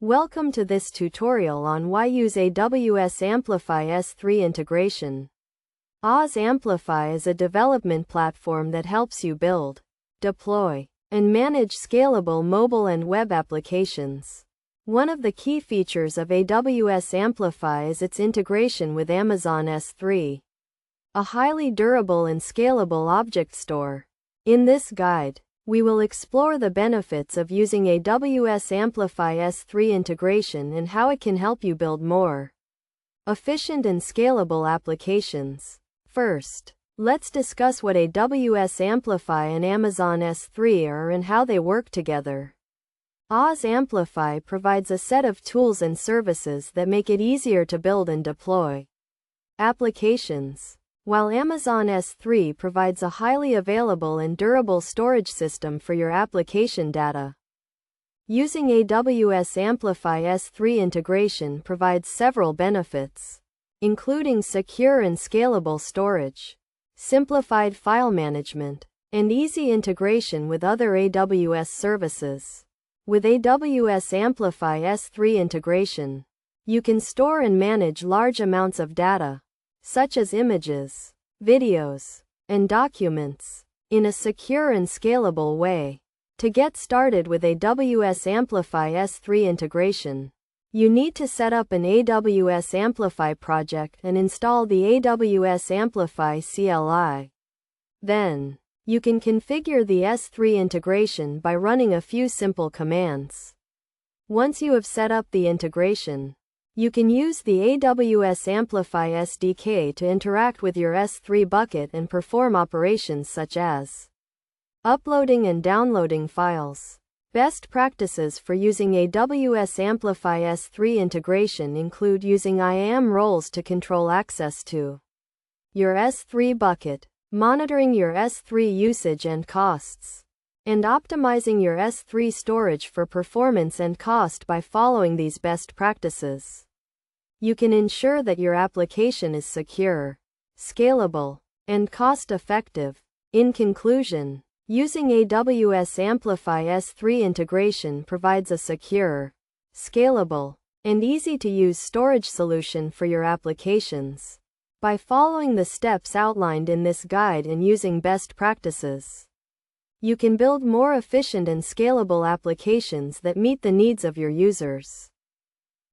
Welcome to this tutorial on why use AWS Amplify S3 integration. AWS Amplify is a development platform that helps you build, deploy, and manage scalable mobile and web applications. One of the key features of AWS Amplify is its integration with Amazon S3, a highly durable and scalable object store. In this guide, we will explore the benefits of using AWS Amplify S3 integration and how it can help you build more efficient and scalable applications. First, let's discuss what AWS Amplify and Amazon S3 are and how they work together. AWS Amplify provides a set of tools and services that make it easier to build and deploy applications, while Amazon S3 provides a highly available and durable storage system for your application data. Using AWS Amplify S3 integration provides several benefits, including secure and scalable storage, simplified file management, and easy integration with other AWS services. With AWS Amplify S3 integration, you can store and manage large amounts of data, such as images, videos, and documents, in a secure and scalable way. To get started with AWS Amplify S3 integration, you need to set up an AWS Amplify project and install the AWS Amplify CLI. Then, you can configure the S3 integration by running a few simple commands. Once you have set up the integration, you can use the AWS Amplify SDK to interact with your S3 bucket and perform operations such as uploading and downloading files. Best practices for using AWS Amplify S3 integration include using IAM roles to control access to your S3 bucket, monitoring your S3 usage and costs, and optimizing your S3 storage for performance and cost. By following these best practices, you can ensure that your application is secure, scalable, and cost-effective. In conclusion, using AWS Amplify S3 integration provides a secure, scalable, and easy-to-use storage solution for your applications. By following the steps outlined in this guide and using best practices, you can build more efficient and scalable applications that meet the needs of your users.